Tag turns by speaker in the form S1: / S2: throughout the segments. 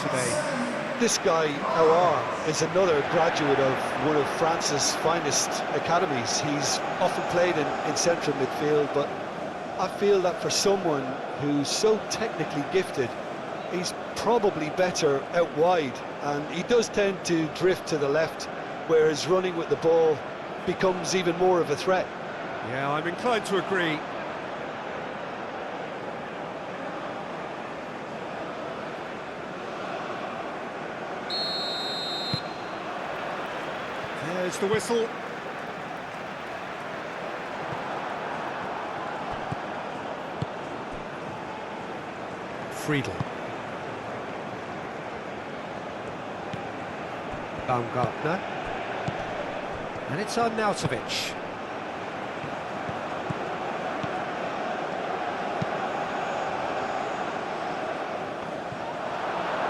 S1: today.
S2: This guy, Aouar, is another graduate of one of France's finest academies. He's often played in central midfield, but I feel that for someone who's so technically gifted, he's probably better out wide, and he does tend to drift to the left, whereas running with the ball becomes even more of a threat.
S1: Yeah, I'm inclined to agree. There's the whistle. Friedel. Baumgartner. And it's Arnautovic.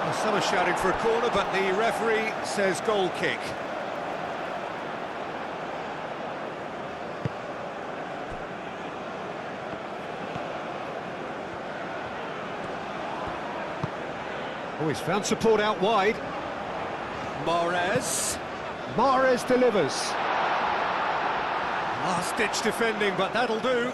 S1: Well, some are shouting for a corner, but the referee says goal kick. Oh, he's found support out wide. Mahrez. Mahrez delivers. Last-ditch defending, but that'll do.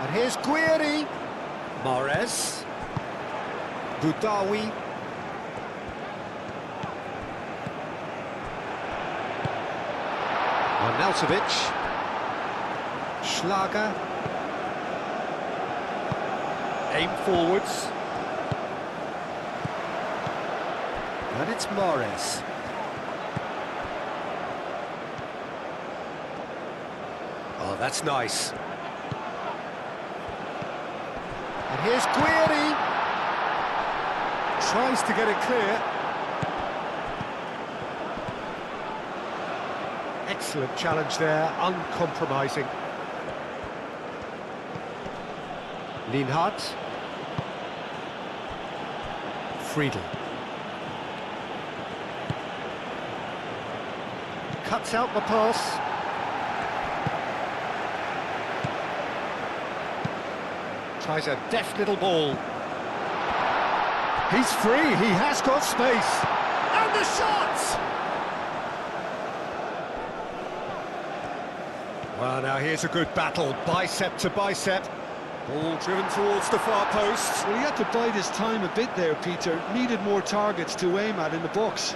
S1: And here's Guiri. Mahrez. Boudaoui. Arnautovic. Schlager. Aim forwards. And it's Mahrez. Oh, that's nice. And here's Guiri. Tries to get it clear. Excellent challenge there, uncompromising. Lienhardt. Friedel. Cuts out the pass. Tries a deft little ball. He's free, he has got space. And the shot! Well, now here's a good battle, bicep to bicep. Ball driven towards the far post.
S2: Well, he had to bide his time a bit there, Peter. Needed more targets to aim at in the box.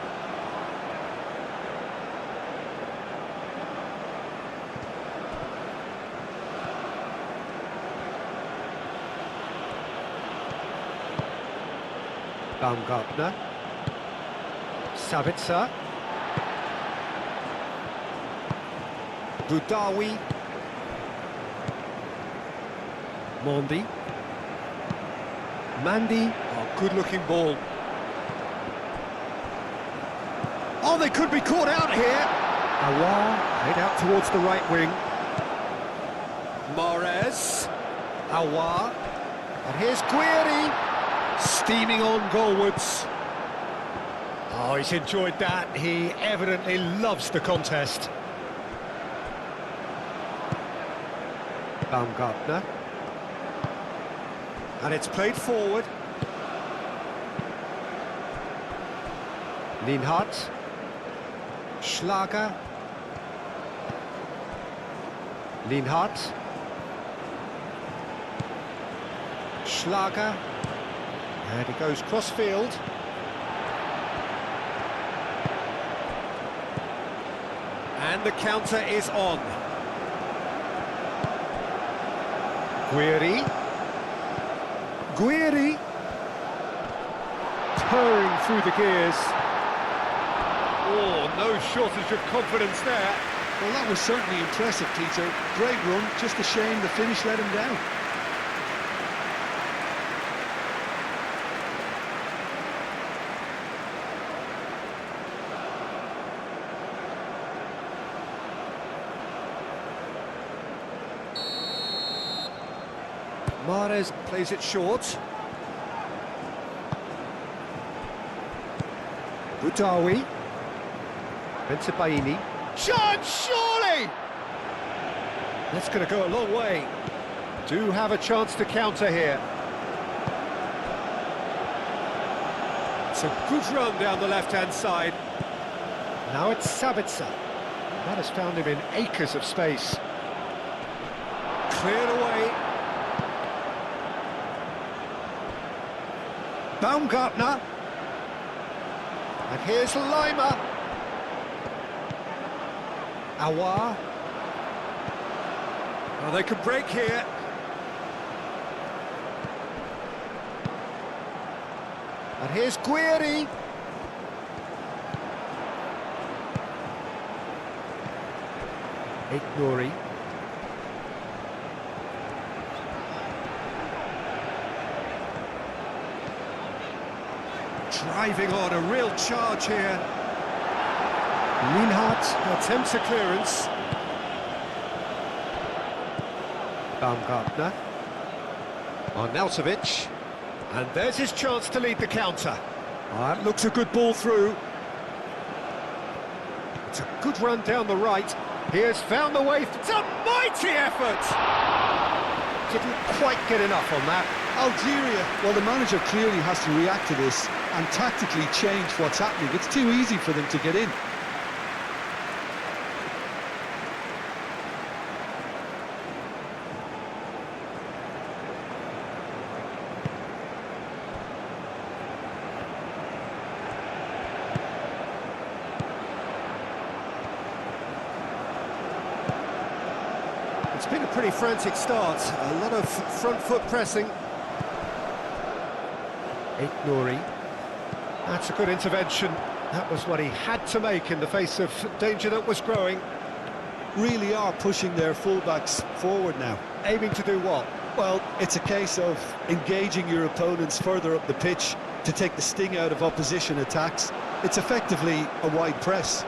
S1: Baumgartner. Sabitzer. Boudaoui. Mondi. Mandy. Oh, good-looking ball. Oh, they could be caught out here. Aouar played out towards the right wing. Mahrez. Aouar. And here's Guiri. Steaming on goalwards. Oh, he's enjoyed that. He evidently loves the contest. Baumgartner. And it's played forward. Lienhardt. Schlager. Lienhardt. Schlager. And he goes cross-field. And the counter is on. Guiri. Guiri. Purring through the gears. Oh, no shortage of confidence there.
S2: Well, that was certainly impressive, Peter. Great run, just a shame the finish let him down.
S1: Mahrez plays it short. Boudaoui. Bensebaini. Chance, surely! That's going to go a long way. Do have a chance to counter here. It's a good run down the left-hand side. Now it's Sabitzer. That has found him in acres of space. Cleared away. Baumgartner. And here's Lima. Awar. Well, they could break here. And here's Guiri. Ignori. Driving on, a real charge here. Lienhardt attempts a clearance. Baumgartner. Arnautovic. And there's his chance to lead the counter. That looks a good ball through. It's a good run down the right. He has found the way. It's a mighty effort! Didn't quite get enough on that.
S2: Algeria, well, the manager clearly has to react to this and tactically change what's happening. It's too easy for them to get in.
S1: It's been a pretty frantic start, a lot of front foot pressing. Ignori. That's a good intervention. That was what he had to make in the face of danger that was growing.
S2: Really are pushing their fullbacks forward now.
S1: Aiming to do what?
S2: Well, it's a case of engaging your opponents further up the pitch to take the sting out of opposition attacks. It's effectively a wide press.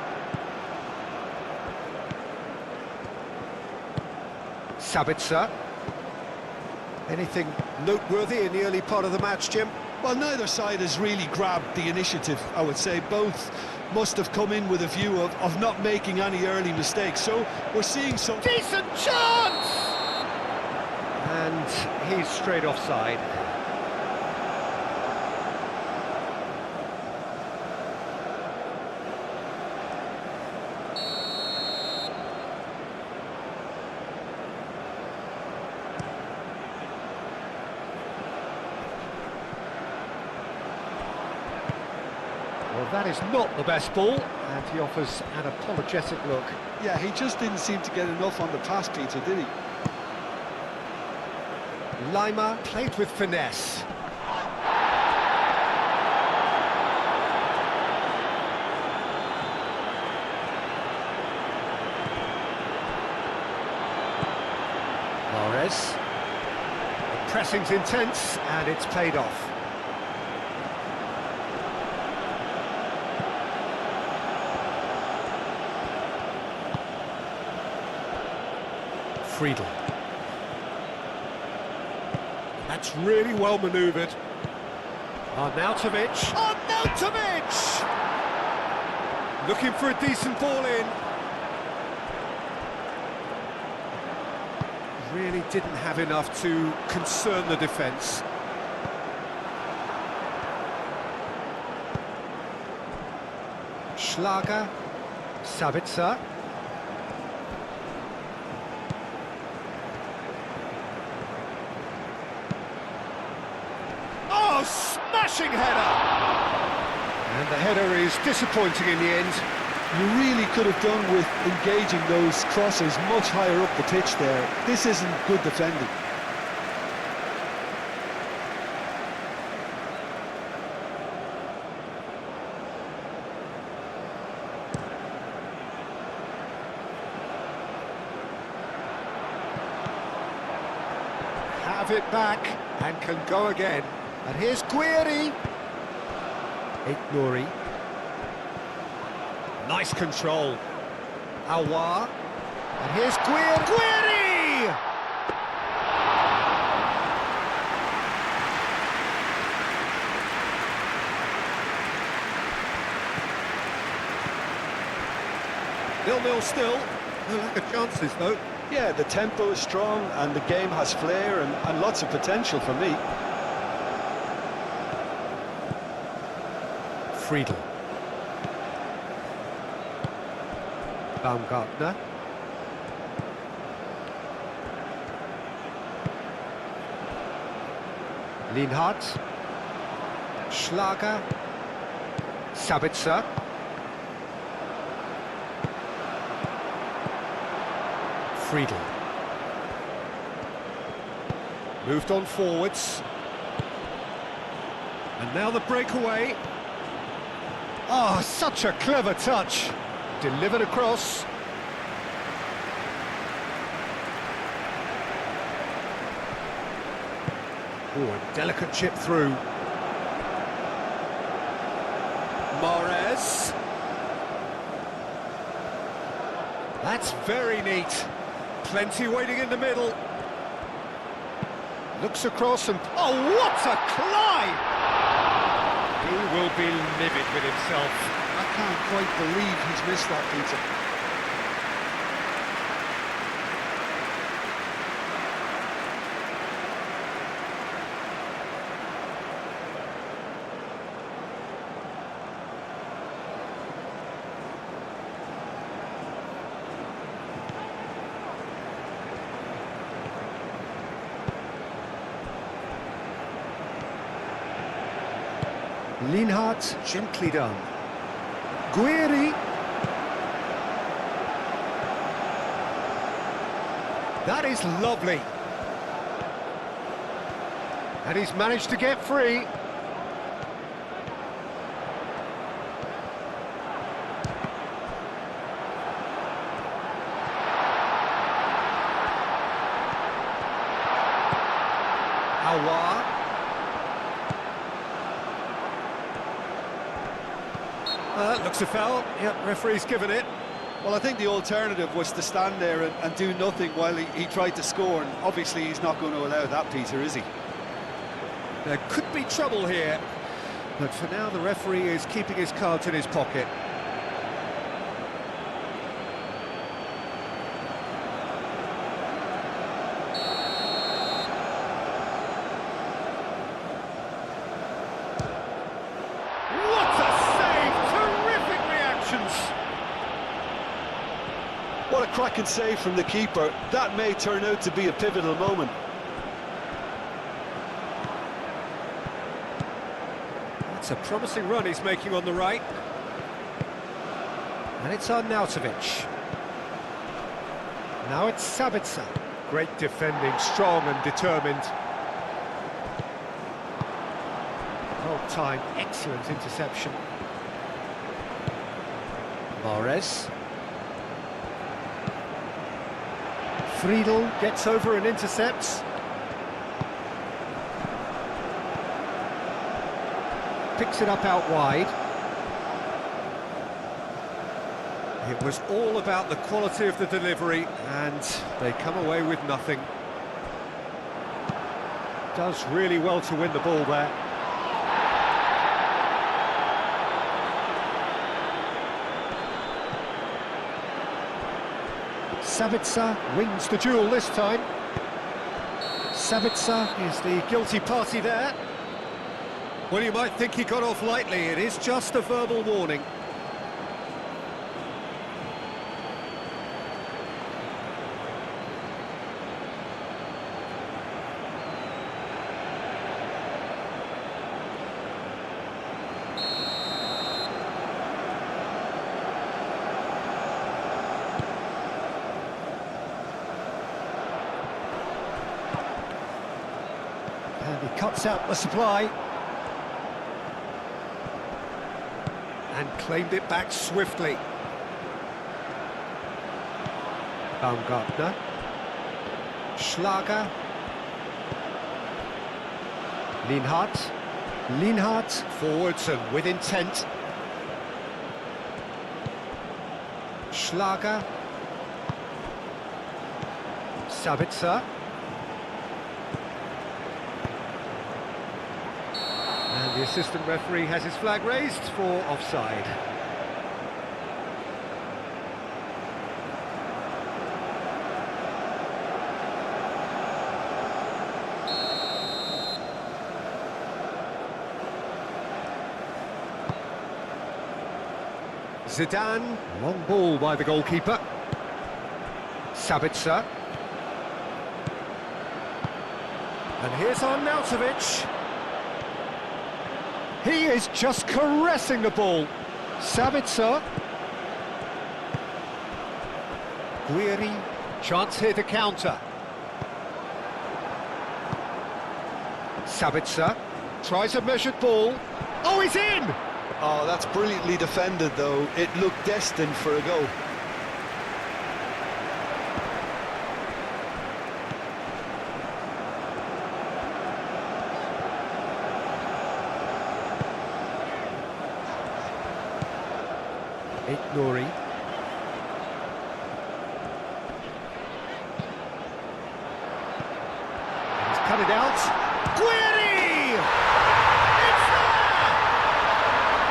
S1: Sabitzer. Anything noteworthy in the early part of the match, Jim?
S2: Well, neither side has really grabbed the initiative, I would say. Both must have come in with a view of not making any early mistakes. So we're seeing some...
S1: Decent chance! And he's straight offside. Well, that is not the best ball, and he offers an apologetic look.
S2: Yeah, he just didn't seem to get enough on the pass, Peter, did he?
S1: Lima played with finesse. Mahrez. The pressing's intense, and it's paid off. Friedel. That's really well manoeuvred. Arnautovic. Arnautovic! Looking for a decent ball in. Really didn't have enough to concern the defence. Schlager. Sabitzer. Smashing header! And the header is disappointing in the end.
S2: You really could have done with engaging those crosses much higher up the pitch there. This isn't good defending.
S1: Have it back and can go again. And here's Guiri. Ignori. Nice control. Awar. And here's Guiri. Guiri! Nil-nil still. No lack of chances, though.
S2: Yeah, the tempo is strong and the game has flair and lots of potential for me.
S1: Friedel. Baumgartner. Lienhardt. Schlager. Sabitzer. Friedel. Moved on forwards. And now the breakaway. Oh, such a clever touch. Delivered across. Oh, a delicate chip through. Mahrez. That's very neat. Plenty waiting in the middle. Looks across and... oh, what a climb! He will be livid with himself.
S2: I can't quite believe he's missed that, Peter.
S1: Lienhardt, gently done. Guiri. That is lovely. And he's managed to get free. Aouar. Looks a foul. Yep, referee's given it.
S2: Well, I think the alternative was to stand there and do nothing while he tried to score, and obviously he's not going to allow that, Peter, is he?
S1: There could be trouble here, but for now the referee is keeping his cards in his pocket.
S2: What a cracking save from the keeper. That may turn out to be a pivotal moment.
S1: That's a promising run he's making on the right. And it's Arnautovic. Now it's Sabitzer. Great defending, strong and determined. Whole time, excellent interception. Mahrez. Friedel gets over and intercepts. Picks it up out wide. It was all about the quality of the delivery, and they come away with nothing. Does really well to win the ball there. Sabitzer wins the duel this time. Sabitzer is the guilty party there. Well, you might think he got off lightly. It is just a verbal warning. And he cuts out the supply. And claimed it back swiftly. Baumgartner. Schlager. Lienhardt. Lienhardt forwards and with intent. Schlager. Sabitzer. And the assistant referee has his flag raised for offside. Zidane, long ball by the goalkeeper. Sabitzer. And here's Arnautovic. He is just caressing the ball. Sabitzer. Guiri. Chance here to counter. Sabitzer. Tries a measured ball. Oh, he's in!
S2: Oh, that's brilliantly defended, though. It looked destined for a goal.
S1: Nouri. He's cut it out. Guiri! It's there!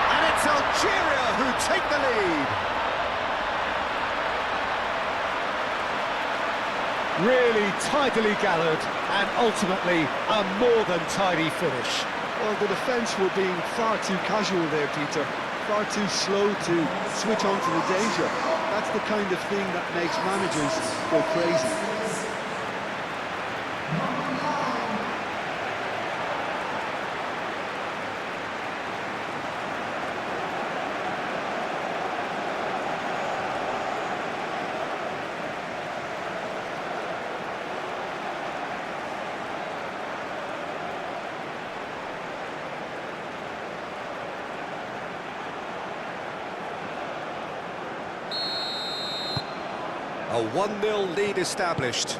S1: And it's Algeria who take the lead. Really tidily gathered and ultimately a more than tidy finish.
S2: Well, the defence were being far too casual there, Peter. Far too slow to switch on to the danger. That's the kind of thing that makes managers go crazy.
S1: A 1-0 lead established.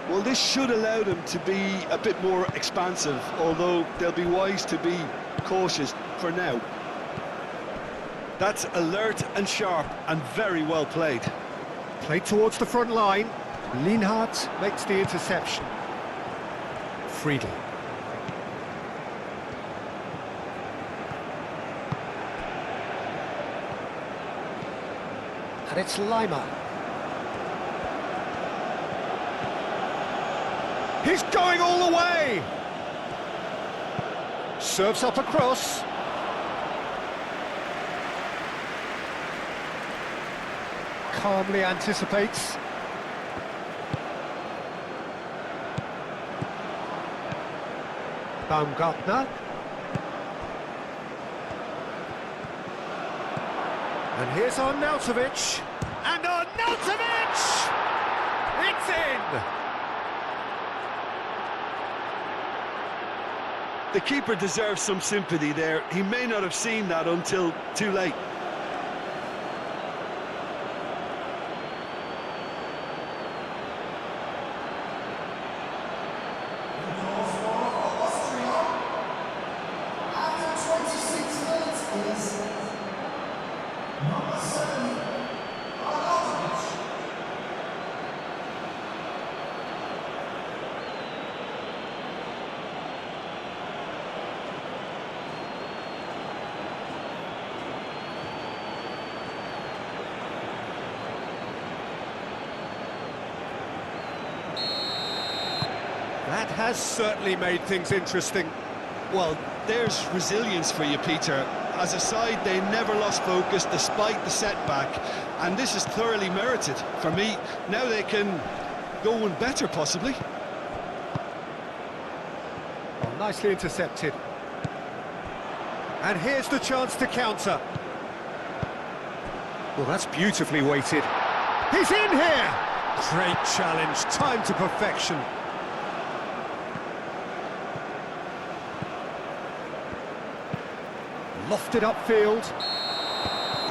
S2: Well, this should allow them to be a bit more expansive, although they'll be wise to be cautious for now. That's alert and sharp and very well played.
S1: Played towards the front line. Lienhardt makes the interception. Friedel. And it's Lima. He's going all the way! Serves up across. Calmly anticipates. Baumgartner. And here's Arnautovic. And Arnautovic! It's in!
S2: The keeper deserves some sympathy there. He may not have seen that until too late.
S1: That has certainly made things interesting.
S2: Well, there's resilience for you, Peter. As a side, they never lost focus despite the setback, and this is thoroughly merited. For me, now they can go one better, possibly.
S1: Oh, nicely intercepted. And here's the chance to counter. Well, that's beautifully weighted. He's in here! Great challenge, time to perfection. Lofted upfield.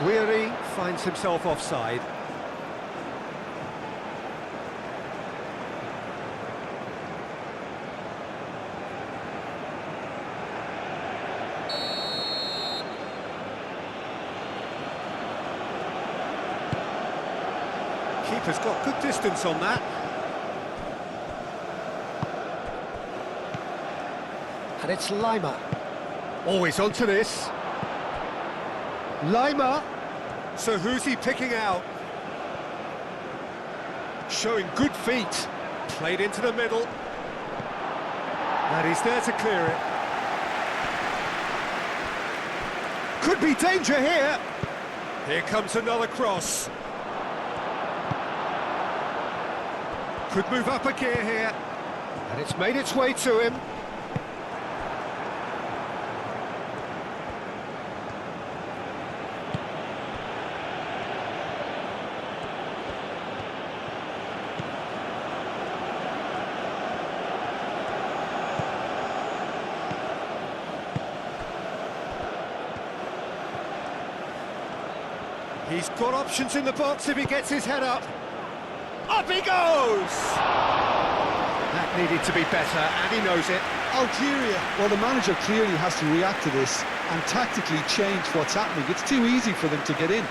S1: Guiri finds himself offside. Keeper's got good distance on that. And it's Lima. Always onto this. Lima. So who's he picking out? Showing good feet. Played into the middle. And he's there to clear it. Could be danger here. Here comes another cross. Could move up a gear here. And it's made its way to him. He's got options in the box if he gets his head up. Up he goes! That needed to be better, and he knows it.
S2: Algeria, well, the manager clearly has to react to this and tactically change what's happening. It's too easy for them to get in.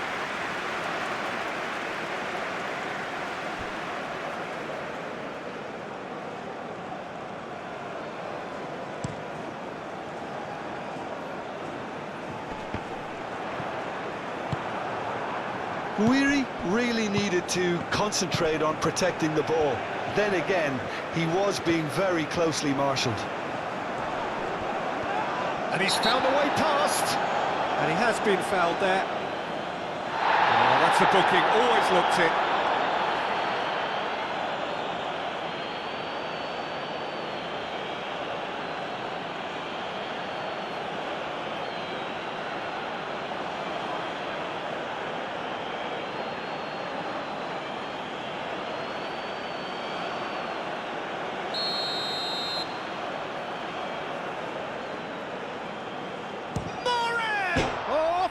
S2: Guiri really needed to concentrate on protecting the ball. Then again, he was being very closely marshalled.
S1: And he's found a way past. And he has been fouled there. Oh, that's a booking, always looked it.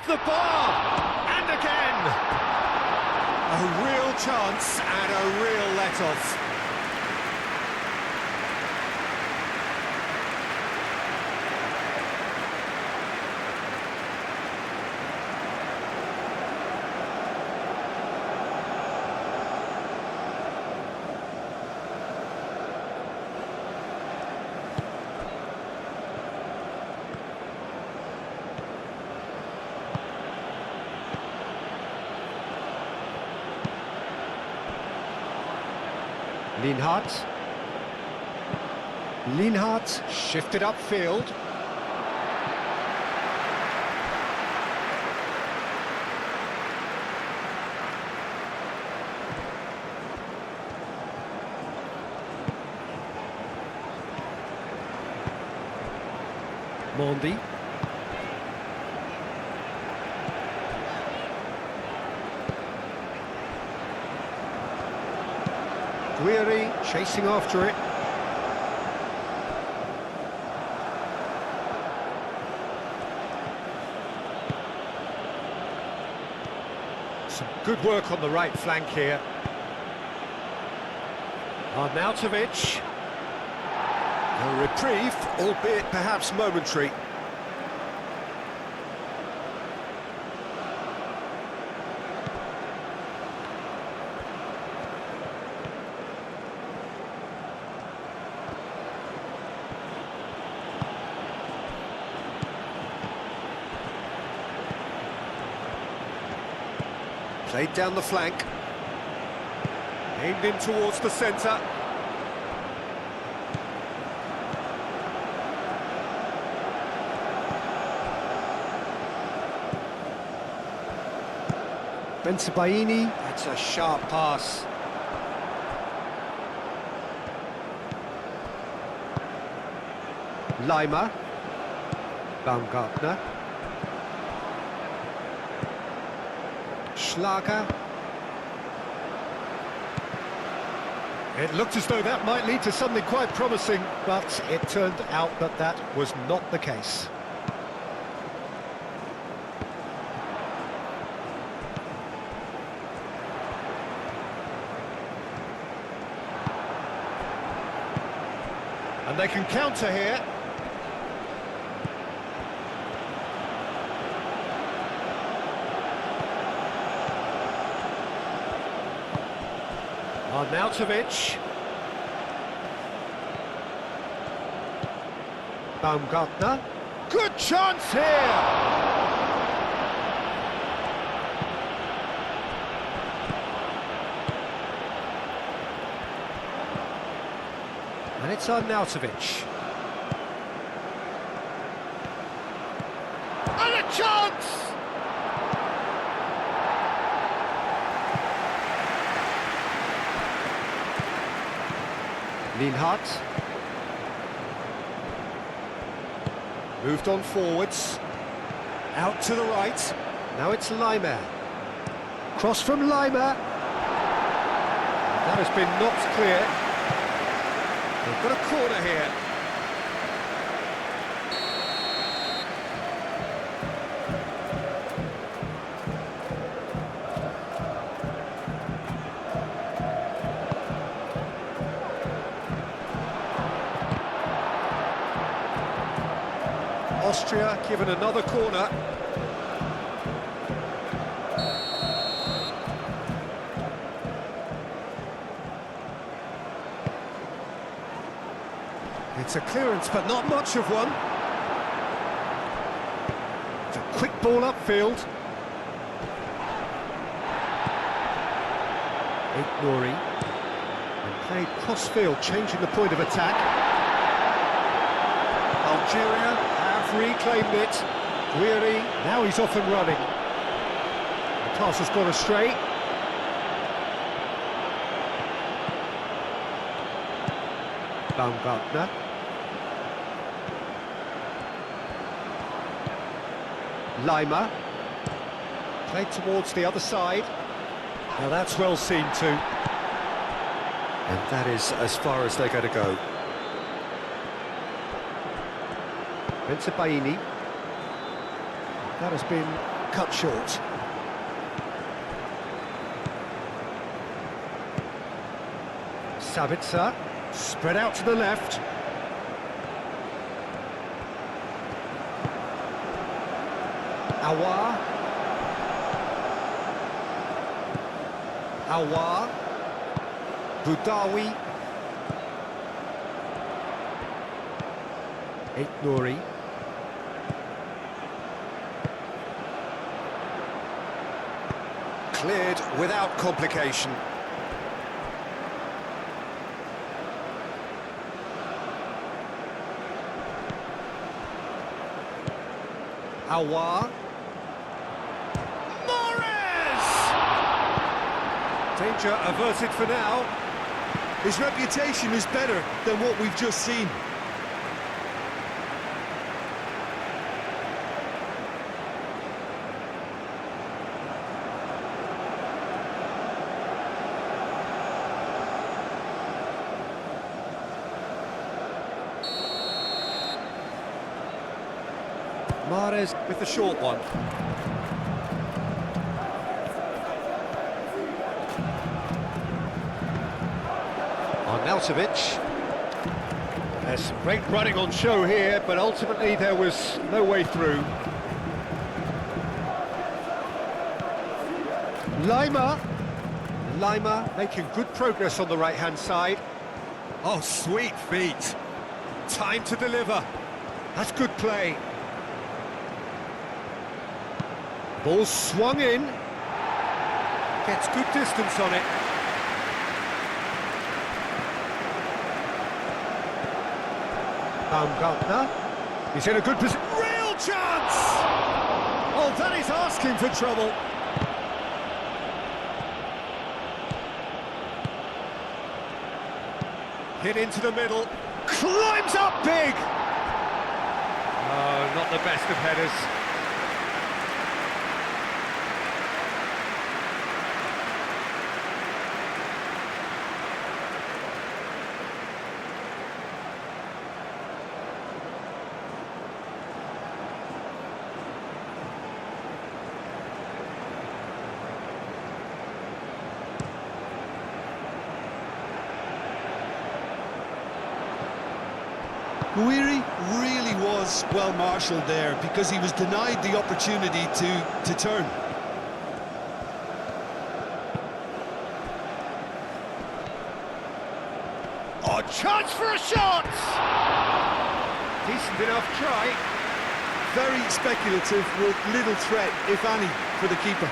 S1: The bar, and again. A real chance and a real let-off. Lienhart shifted upfield. Mondi. Guiri chasing after it. Some good work on the right flank here. Arnautovic. A reprieve, albeit perhaps momentary. Played down the flank. Aimed in towards the centre. Bensebaini, that's a sharp pass. Lima. Baumgartner. Schlager. It looked as though that might lead to something quite promising, but it turned out that that was not the case. And they can counter here. Arnautovic. Baumgartner. Good chance here! And it's Arnautovic. And a chance! Linhart. Moved on forwards. Out to the right. Now it's Lima. Cross from Lima. That has been knocked clear. They've got a corner here. Austria given another corner. It's a clearance, but not much of one. It's a quick ball upfield. Nouri. And played cross-field, changing the point of attack. Algeria have reclaimed it. Guiri, now he's off and running. The pass has gone astray. Baumgartner. Lima. Played towards the other side. Now that's well seen too. And that is as far as they're going to go. Benzebaini. That has been cut short. Sabitzer, spread out to the left. Awar. Boudaoui. Nouri. Cleared without complication. Awar. Danger averted for now.
S2: His reputation is better than what we've just seen.
S1: Mahrez with the short one. Arnautovic. There's some great running on show here, but ultimately there was no way through. Lima making good progress on the right-hand side. Oh, sweet feet. Time to deliver. That's good play. Ball swung in. Gets good distance on it. Baumgartner. He's in a good position. Real chance! Oh, that is asking for trouble. Hit into the middle. Climbs up big! Oh, not the best of headers.
S2: Guiri really was well marshalled there because he was denied the opportunity to turn.
S1: Oh, chance for a shot! Decent enough try.
S2: Very speculative with little threat, if any, for the keeper.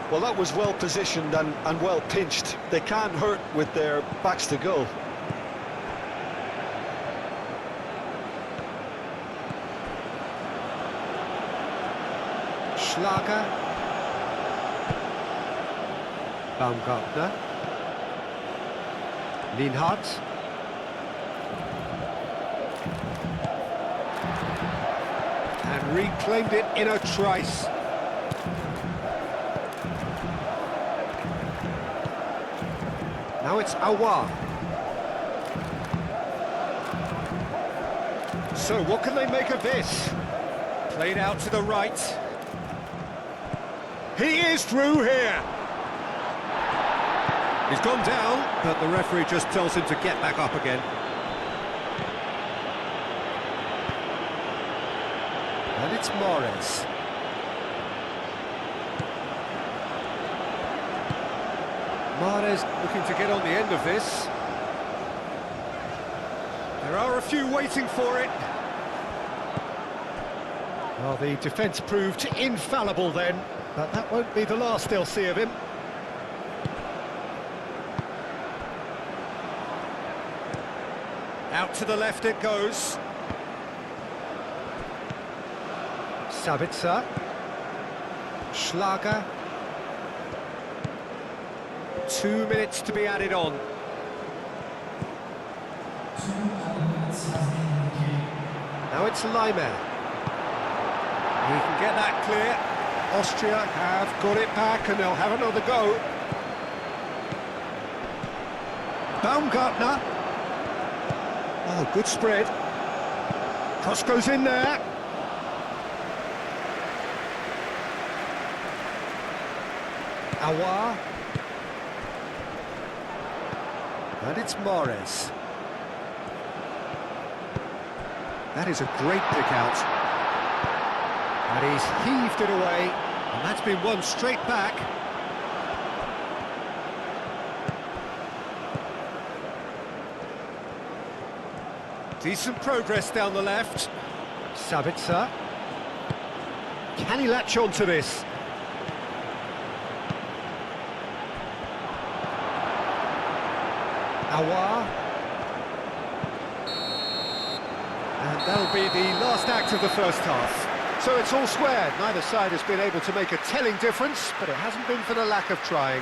S2: Well, that was well positioned and well pinched. They can't hurt with their backs to goal.
S1: Schlager. Baumgartner. Lienhardt. And reclaimed it in a trice. Now it's Aouar. So what can they make of this? Played out to the right. He is through here. He's gone down, but the referee just tells him to get back up again. And it's Mahrez. Mahrez looking to get on the end of this. There are a few waiting for it. Well, the defence proved infallible then, but that won't be the last they'll see of him. Out to the left it goes. Sabitzer. Schlager. 2 minutes to be added on. Now it's Leimer. He can get that clear. Austria have got it back and they'll have another go. Baumgartner. Oh, good spread. Cross goes in there. Aouar. And it's Mahrez. That is a great pick out. And he's heaved it away, and that's been won straight back. Decent progress down the left. Sabitzer. Can he latch on to this? Aouar. And that'll be the last act of the first half. So it's all square. Neither side has been able to make a telling difference, but it hasn't been for the lack of trying.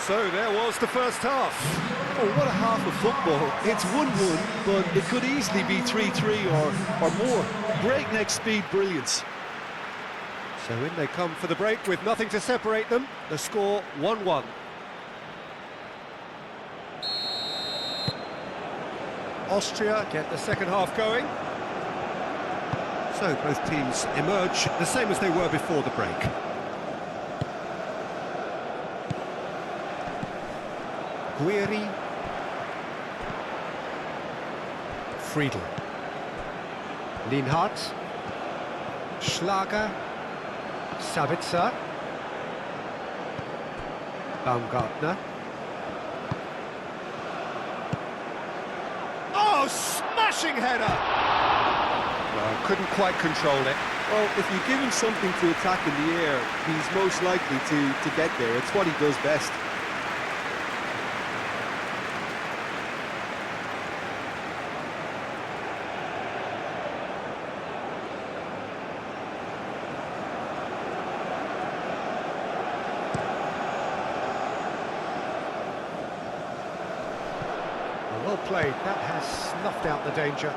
S1: So there was the first half.
S2: Oh, what a half of football. It's 1-1, but it could easily be 3-3 or more. Breakneck speed brilliance.
S1: So in they come for the break with nothing to separate them. The score 1-1. Austria get the second half going. So both teams emerge the same as they were before the break. Guiri. Friedel. Lienhardt. Schlager. Sabitzer. Baumgartner. Oh, smashing header! Well, couldn't quite control it.
S2: Well, if you give him something to attack in the air, he's most likely to get there. It's what he does best.
S1: Well played. That has snuffed out the danger.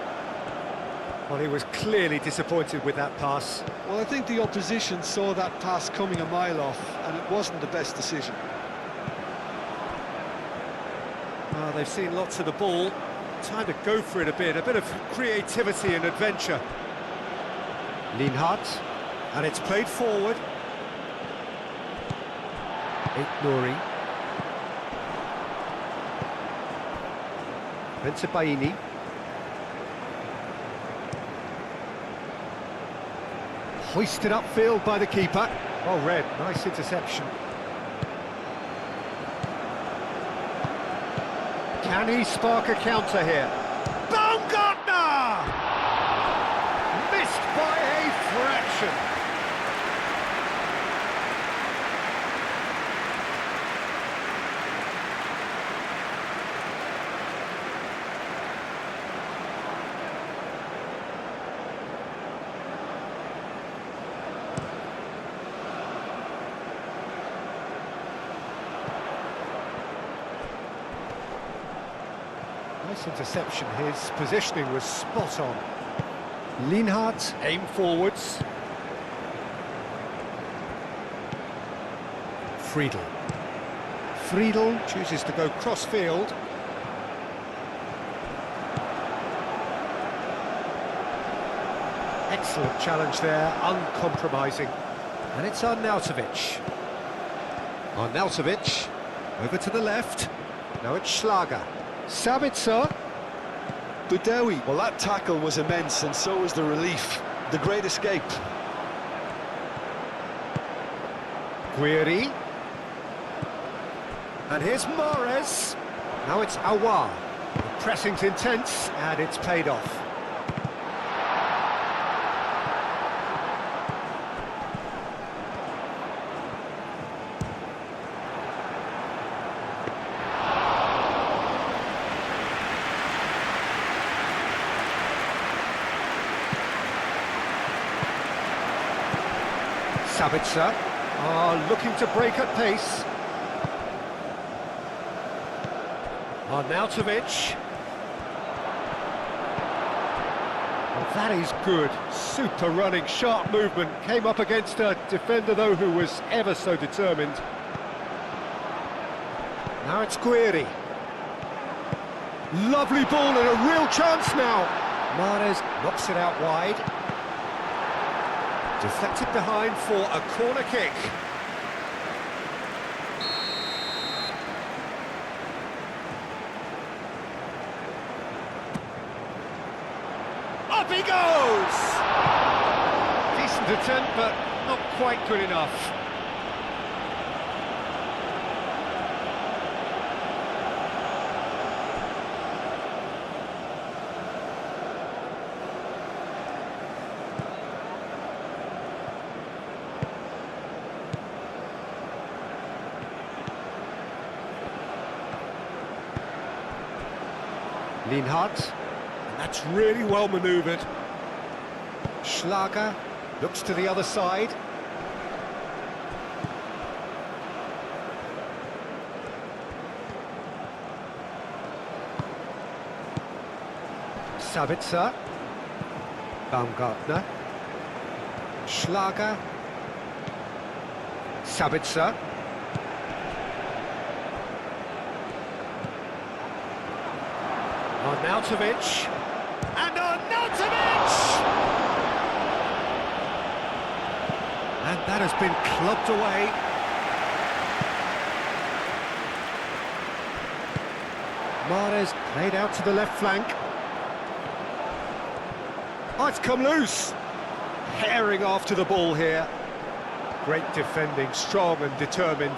S1: Well, he was clearly disappointed with that pass.
S2: Well, I think the opposition saw that pass coming a mile off, and it wasn't the best decision.
S1: They've seen lots of the ball. Time to go for it a bit of creativity and adventure. Lienhardt, and it's played forward. Nouri. Bensebaini. Hoisted upfield by the keeper. Well read, nice interception. Can he spark a counter here? Baumgartner! Missed by a fraction. Nice interception, his positioning was spot on. Lienhardt, aim forwards. Friedel. Friedel chooses to go cross-field. Excellent challenge there, uncompromising. And it's Arnautovic. Arnautovic, over to the left. Now it's Schlager. Sabitzer.
S2: Boudaoui. Well, that tackle was immense, and so was the relief. The great escape.
S1: Guiri. And here's Mahrez. Now it's Aouar. The pressing's intense, and it's paid off. Sabitzer are looking to break at pace. Arnautovic. Well, that is good. Super running, sharp movement. Came up against a defender, though, who was ever so determined. Now it's Guiri. Lovely ball and a real chance now. Mahrez knocks it out wide. Deflected behind for a corner kick. Up he goes! Decent attempt, but not quite good enough. Lienhardt, and that's really well manoeuvred. Schlager looks to the other side. Sabitzer. Baumgartner. Schlager. Sabitzer. Arnautovic, and Arnautovic! And that has been clubbed away. Mahrez played out to the left flank. Oh, it's come loose. Herring after the ball here. Great defending, strong and determined.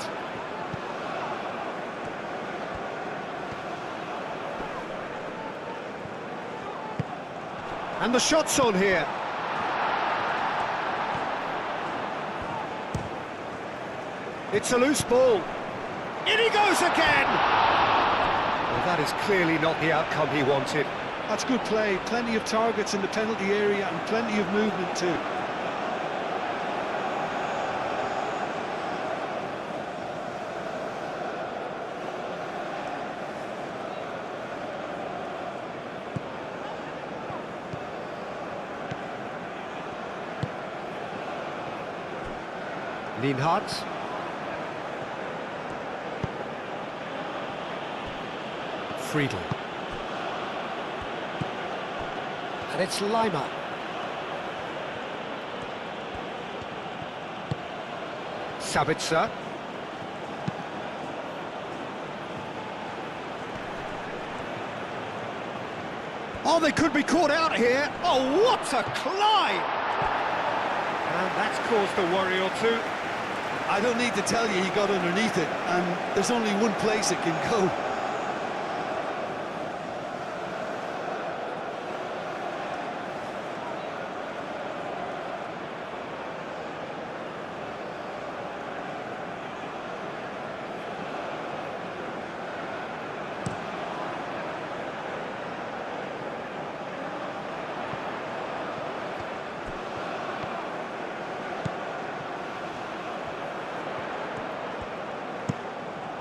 S1: And the shot's on here. It's a loose ball. In he goes again! Well, that is clearly not the outcome he wanted.
S2: That's good play. Plenty of targets in the penalty area and plenty of movement too.
S1: Lienhardt. Friedel. And it's Lima. Sabitzer. Oh, they could be caught out here. Oh, what a climb! And that's caused a worry or two.
S2: I don't need to tell you he got underneath it, and there's only one place it can go.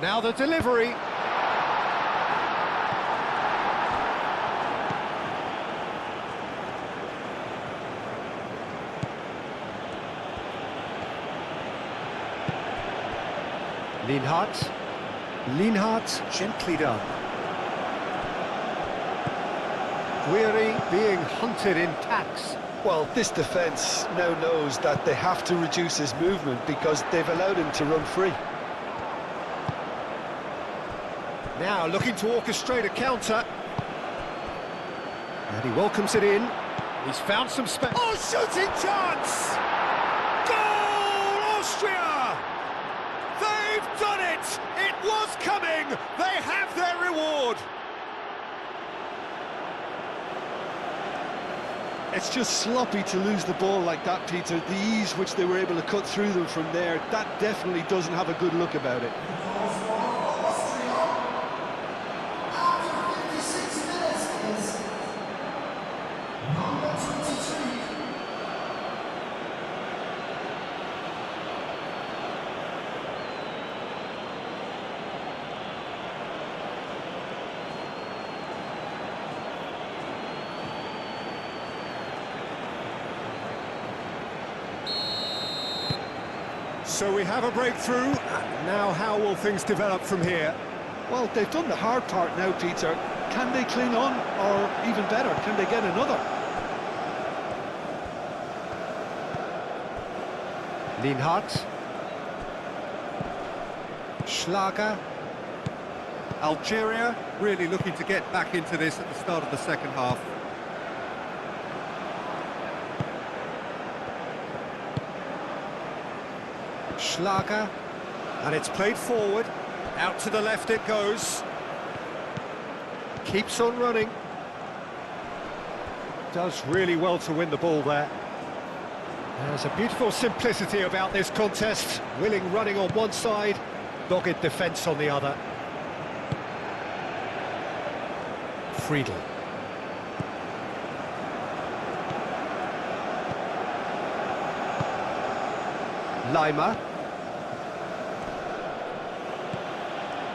S1: Now the delivery. Lienhardt. Lienhardt, gently done. Guiri being hunted in tacks.
S2: Well, this defence now knows that they have to reduce his movement because they've allowed him to run free.
S1: Now looking to orchestrate a counter. And he welcomes it in. He's found some space. Oh, shooting chance! Goal, Austria! They've done it! It was coming! They have their reward!
S2: It's just sloppy to lose the ball like that, Peter. The ease which they were able to cut through them from there, that definitely doesn't have a good look about it.
S1: So we have a breakthrough, and now how will things develop from here?
S2: Well, they've done the hard part now, Peter. Can they cling on, or even better, can they get another?
S1: Lienhardt. Schlager.
S3: Algeria really looking to get back into this at the start of the second half.
S1: Schlager, and it's played forward, out to the left it goes, keeps on running, does really well to win the ball there. There's a beautiful simplicity about this contest, willing running on one side, dogged defence on the other. Friedel. Lima.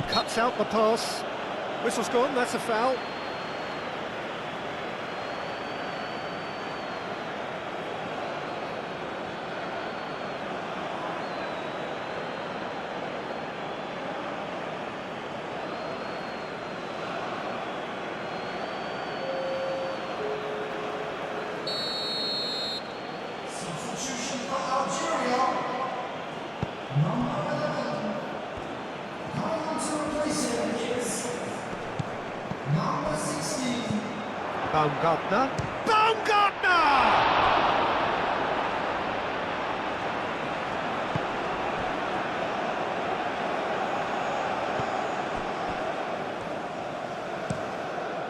S1: Cuts out the pass. Whistle's gone, that's a foul.
S4: Substitution for Algeria. Number 11. Coming on to replace him is number 16.
S1: Baumgartner. Baumgartner!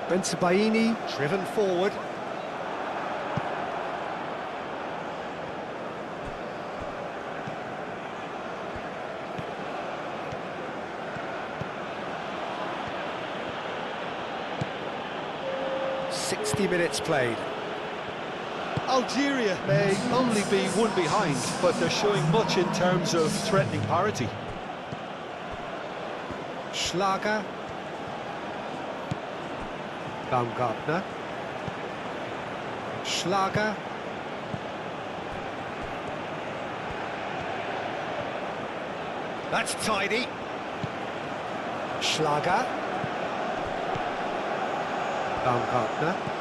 S1: Bensebaini driven forward. Minutes played.
S2: Algeria may only be one behind, but they're showing much in terms of threatening parity.
S1: Schlager. Baumgartner. Schlager. That's tidy. Schlager. Baumgartner.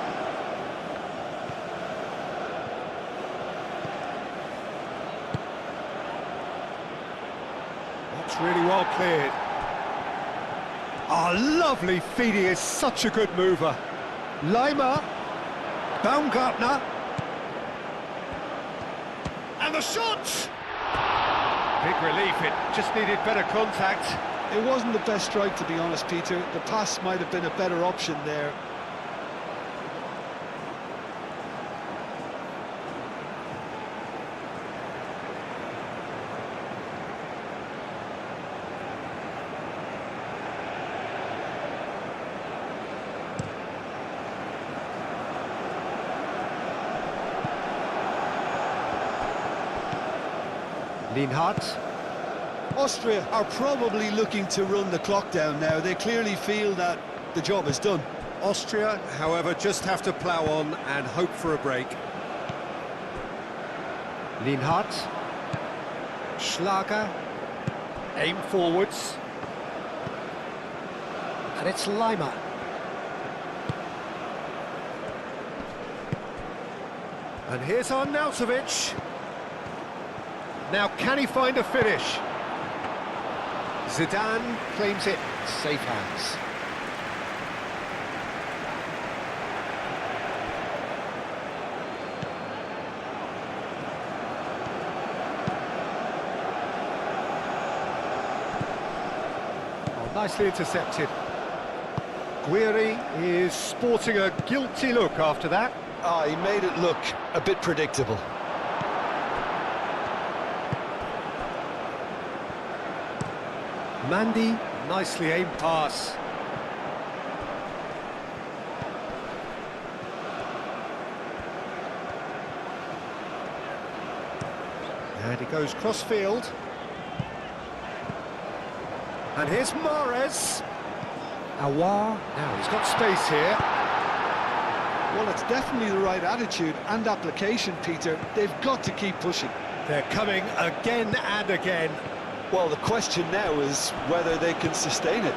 S1: That's really well cleared. Oh, lovely feed, he is such a good mover. Lima. Baumgartner. And the shot! Big relief, it just needed better contact.
S2: It wasn't the best strike, to be honest, Peter. The pass might have been a better option there.
S1: Lienhardt.
S2: Austria are probably looking to run the clock down now. They clearly feel that the job is done.
S3: Austria, however, just have to plough on and hope for a break.
S1: Lienhardt. Schlager. Aim forwards. And it's Lima. And here's Arnautovic. Now can he find a finish? Zidane claims it. Safe hands. Oh, nicely intercepted. Guiri is sporting a guilty look after that.
S2: Ah, he made it look a bit predictable.
S1: Mandy, nicely aimed pass. And he goes cross-field. And here's Mahrez. Aouar, now he's got space here.
S2: Well, it's definitely the right attitude and application, Peter. They've got to keep pushing.
S1: They're coming again and again.
S2: Well, the question now is whether they can sustain it.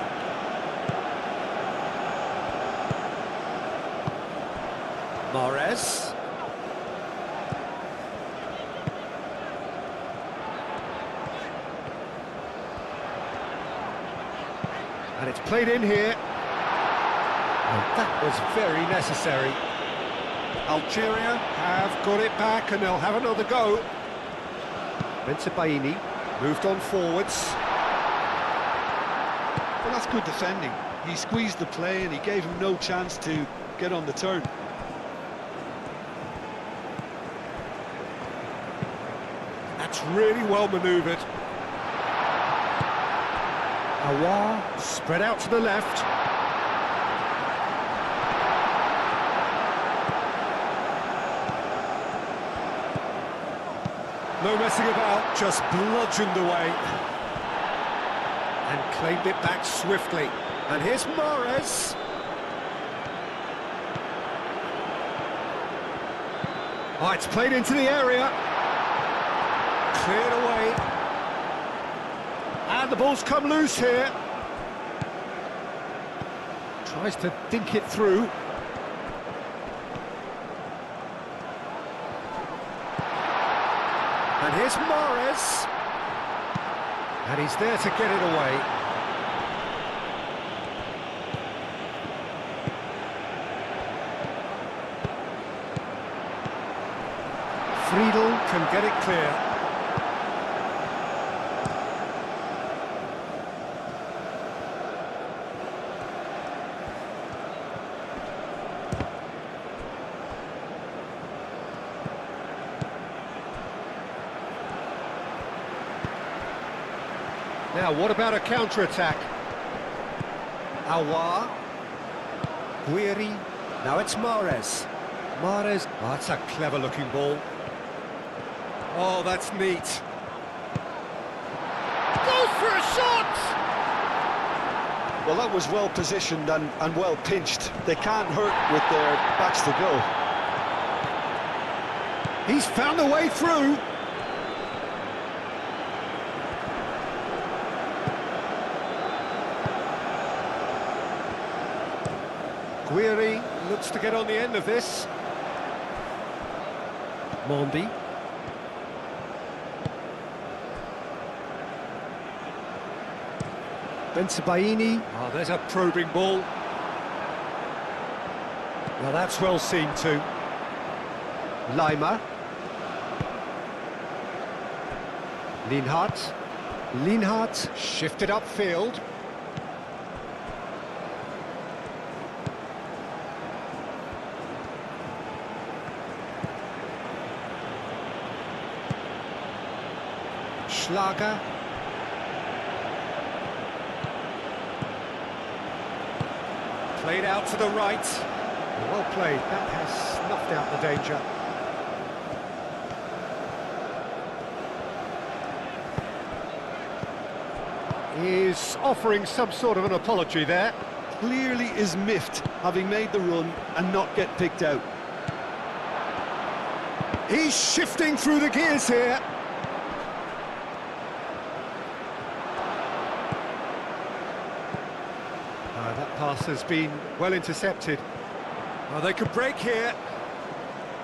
S1: Mahrez. And it's played in here. And that was very necessary. Algeria have got it back and they'll have another go. Bensebaini moved on forwards.
S2: Well, that's good defending. He squeezed the play and he gave him no chance to get on the turn.
S1: That's really well manoeuvred. Aouar spread out to the left. No messing about, just bludgeoned away. And claimed it back swiftly. And here's Mahrez. Oh, it's played into the area. Cleared away. And the ball's come loose here. Tries to dink it through. And here's Mahrez. And he's there to get it away. Friedel can get it clear. Now, what about a counter-attack? Aouar. Guiri. Now it's Mahrez. Mahrez. Oh, that's a clever-looking ball. Oh, that's neat. Goes for a shot!
S2: Well, that was well positioned and well pinched. They can't hurt with their backs to go.
S1: He's found a way through. Guiri looks to get on the end of this. Mondi. Bensebaini. Oh, there's a probing ball. Well, that's well seen too. Lima. Linhart. Linhart shifted upfield. Schlager. Played out to the right. Well played. That has snuffed out the danger. He's offering some sort of an apology there.
S2: Clearly is miffed, having made the run and not get picked out.
S1: He's shifting through the gears here. pass has been well intercepted.
S3: Well, they could break here.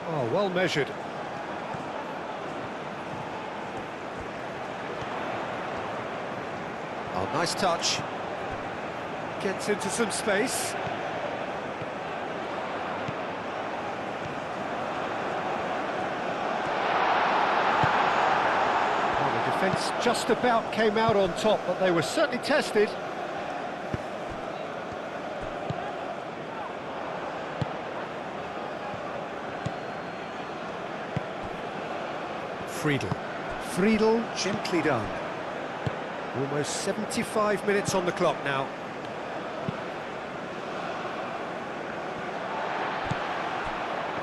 S1: Oh, well measured.
S3: Oh, nice touch.
S1: Gets into some space. Well, the defence just about came out on top, but they were certainly tested. Friedel, gently done. Almost 75 minutes on the clock now.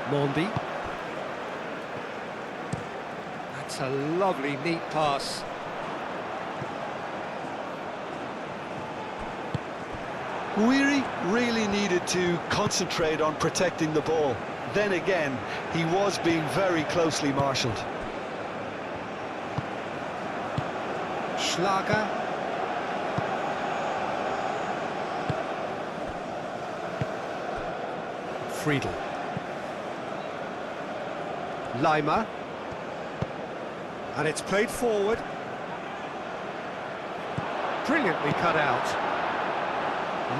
S1: Mondi. That's a lovely, neat pass.
S2: Guiri really needed to concentrate on protecting the ball. Then again, he was being very closely marshalled.
S1: Schlager. Friedel. Lima. And it's played forward. Brilliantly cut out.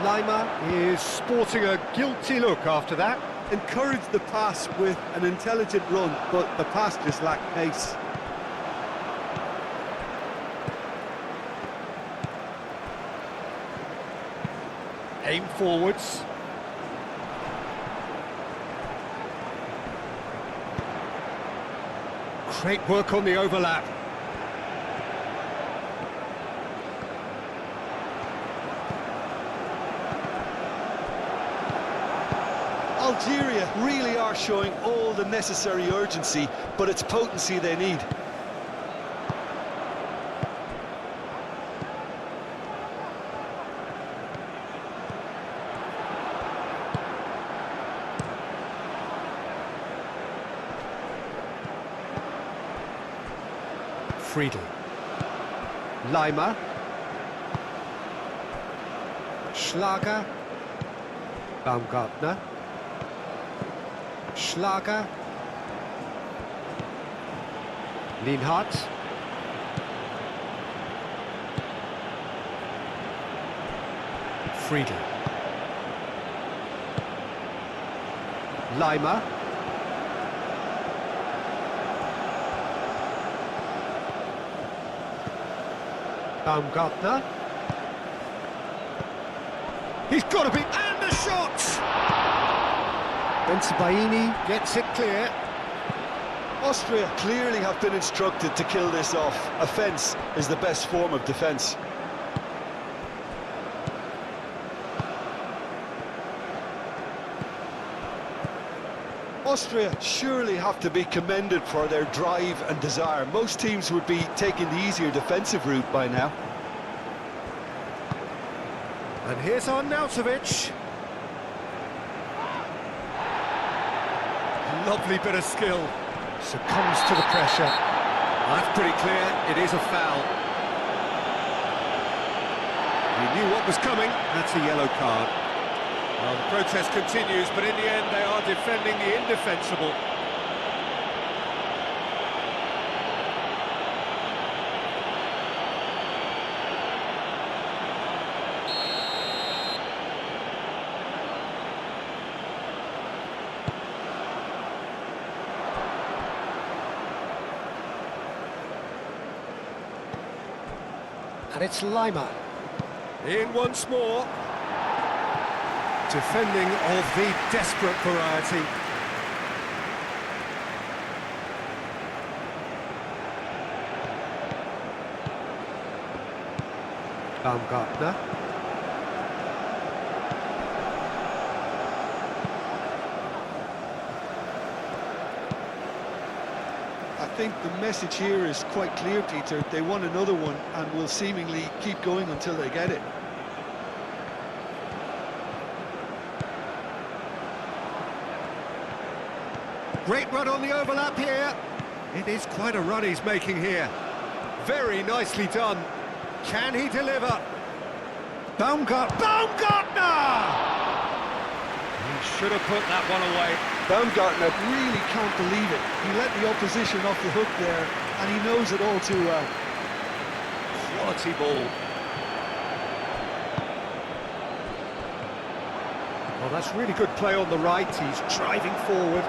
S1: Lima is sporting a guilty look after that.
S3: Encouraged the pass with an intelligent run, but the pass just lacked pace.
S1: Aim forwards. Great work on the overlap.
S2: Algeria really are showing all the necessary urgency, but it's potency they need.
S1: Friedel. Lima. Schlager. Baumgartner. Schlager. Lienhardt. Friedel. Lima. Baumgartner. He's got to be... And the shot! Bensebaini gets it clear.
S2: Austria clearly have been instructed to kill this off. Offence is the best form of defence. Austria surely have to be commended for their drive and desire. Most teams would be taking the easier defensive route by now.
S1: And here's Arnautovic. Lovely bit of skill. Succumbs to the pressure.
S3: That's pretty clear, it is a foul. He knew what was coming, that's a yellow card. Well, the protest continues, but in the end they are defending the indefensible.
S1: And it's Lima.
S3: In once more.
S1: Defending of the desperate variety. Baumgartner.
S2: I think the message here is quite clear, Peter. They want another one and will seemingly keep going until they get it.
S1: Great run on the overlap here. It is quite a run he's making here. Very nicely done. Can he deliver? Baumgartner!
S3: He should have put that one away.
S2: Baumgartner really can't believe it. He let the opposition off the hook there, and he knows it all too well.
S3: Quality ball.
S1: Well, that's really good play on the right. He's driving forward.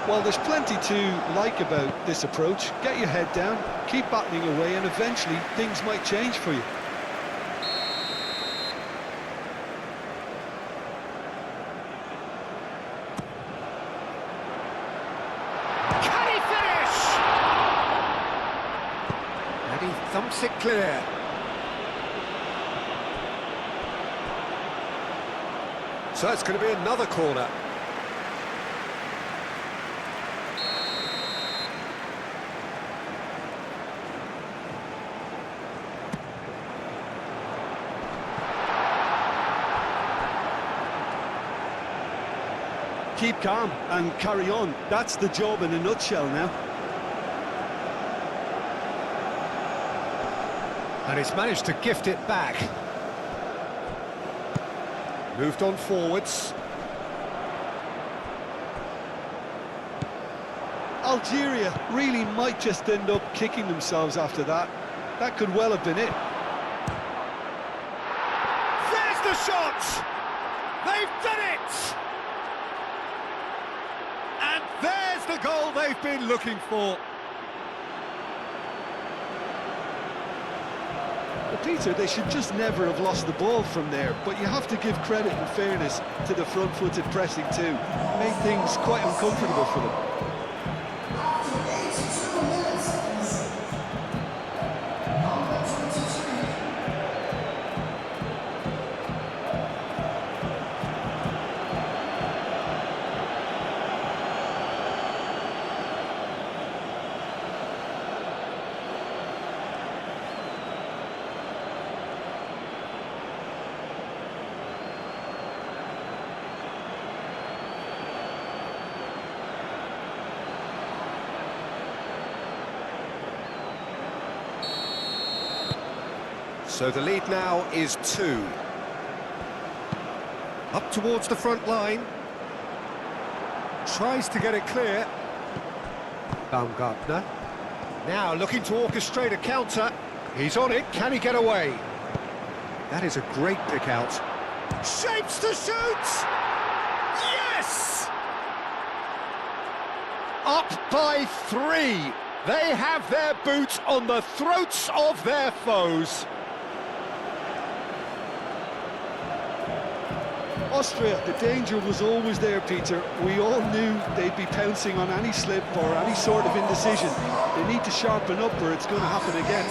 S2: Well, there's plenty to like about this approach. Get your head down, keep battling away, and eventually things might change for you.
S1: Can he finish? And he thumps it clear.
S3: So it's going to be another corner.
S2: Keep calm and carry on. That's the job in a nutshell now.
S1: And he's managed to gift it back. Moved on forwards.
S2: Algeria really might just end up kicking themselves after that. That could well have been it.
S1: There's the shot! They've done it! And there's the goal they've been looking for.
S2: But Peter, they should just never have lost the ball from there, but you have to give credit and fairness to the front-footed pressing too. Made things quite uncomfortable for them.
S4: After 82 minutes, number 23.
S1: So the lead now is 2. Up towards the front line. Tries to get it clear. Baumgartner. Now looking to orchestrate a counter. He's on it. Can he get away? That is a great pick out. Shapes to shoot! Yes! Up by 3. They have their boots on the throats of their foes.
S2: Austria, the danger was always there, Peter. We all knew they'd be pouncing on any slip or any sort of indecision. They need to sharpen up or it's going to happen again.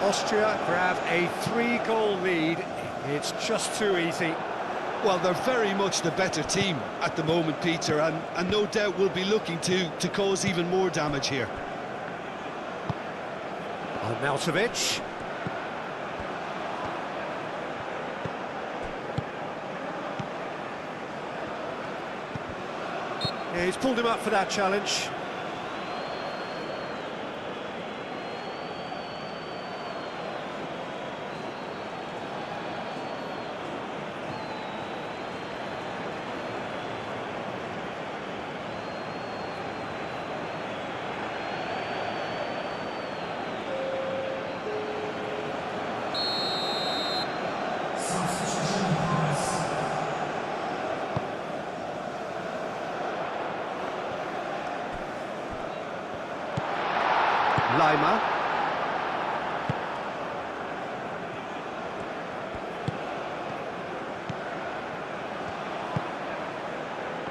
S1: Austria grab a 3-goal lead. It's just too easy.
S2: Well, they're very much the better team at the moment, Peter, and no doubt will be looking to cause even more damage here.
S1: Arnautovic. Yeah, he's pulled him up for that challenge. Lima.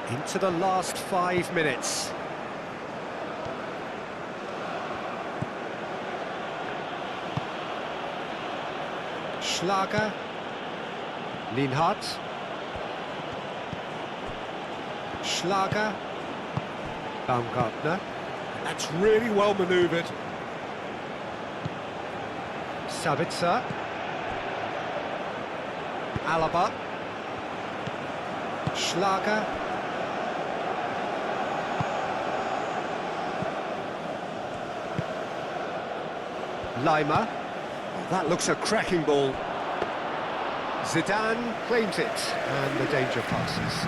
S1: Into the last 5 minutes. Schlager. Lienhardt. Schlager. Baumgartner.
S3: That's really well manoeuvred.
S1: Sabitzer. Alaba. Schlager. Leimer.
S3: Oh, that looks a cracking ball.
S1: Zidane claims it, and the danger passes.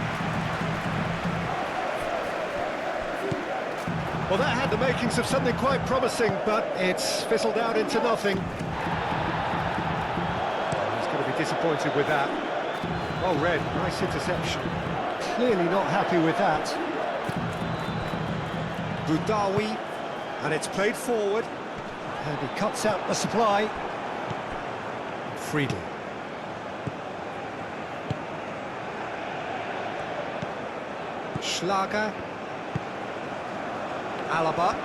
S1: Well, that had the makings of something quite promising, but it's fizzled out into nothing. Oh, he's going to be disappointed with that. Well read, nice interception. Clearly not happy with that. Boudaoui,
S3: And it's played forward.
S1: and he cuts out the supply. Friedel. Schlager. Alaba.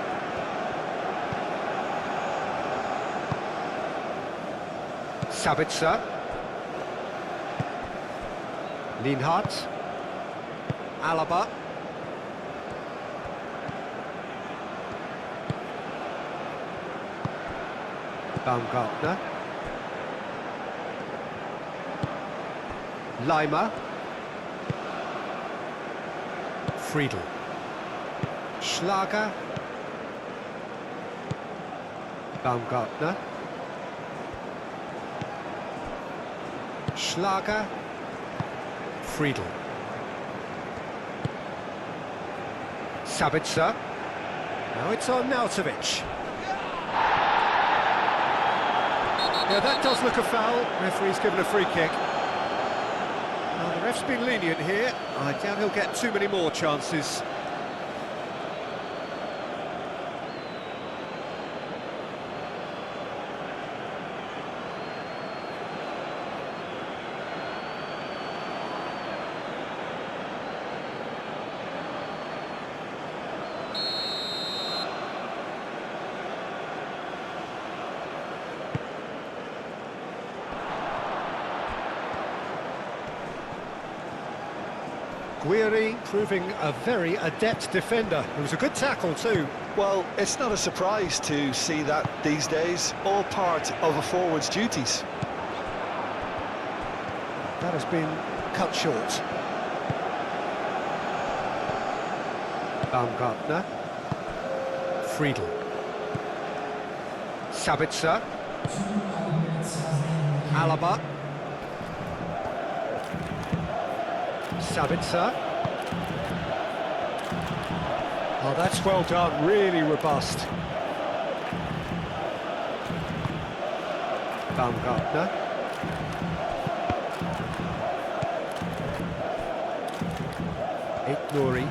S1: Sabitzer. Lienhardt. Alaba. Baumgartner. Leimer. Friedel. Schlager. Baumgartner. Schlager. Friedel. Sabitzer.
S3: Now it's on Nautovic.
S1: Yeah, that does look a foul.
S3: Referee's given a free kick. Now, the ref's been lenient here. I doubt he'll get too many more chances.
S1: Guiri proving a very adept defender. It was a good tackle too.
S2: Well, it's not a surprise to see that these days, all part of a forward's duties.
S1: That has been cut short. Baumgartner. Friedel. Sabitzer. Alaba. Sabitzer. Oh, that's well done, really robust. Baumgartner. Nouri.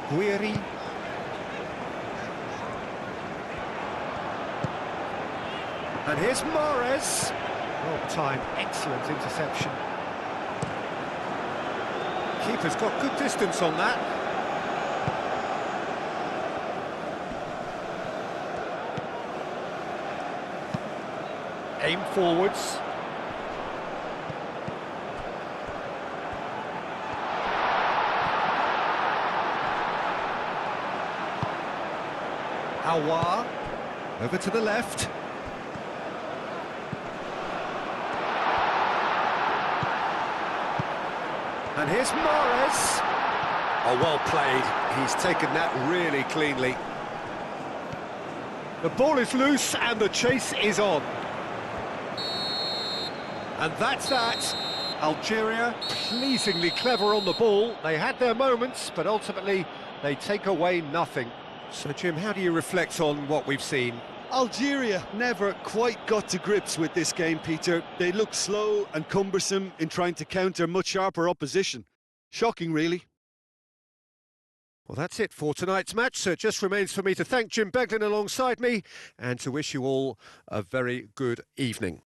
S1: Guiri.
S3: And here's Mahrez.
S1: Well timed, excellent interception.
S3: Keeper's got good distance on that.
S1: Aim forwards. Aouar.
S3: Over to the left. And here's Mahrez. Oh, well played. He's taken that really cleanly.
S1: The ball is loose and the chase is on.
S3: And that's that.
S1: Algeria pleasingly clever on the ball. They had their moments, but ultimately they take away nothing.
S3: So, Jim, how do you reflect on what we've seen?
S2: Algeria never quite got to grips with this game, Peter. They looked slow and cumbersome in trying to counter much sharper opposition. Shocking, really.
S3: Well, that's it for tonight's match, so it just remains for me to thank Jim Beglin alongside me and to wish you all a very good evening.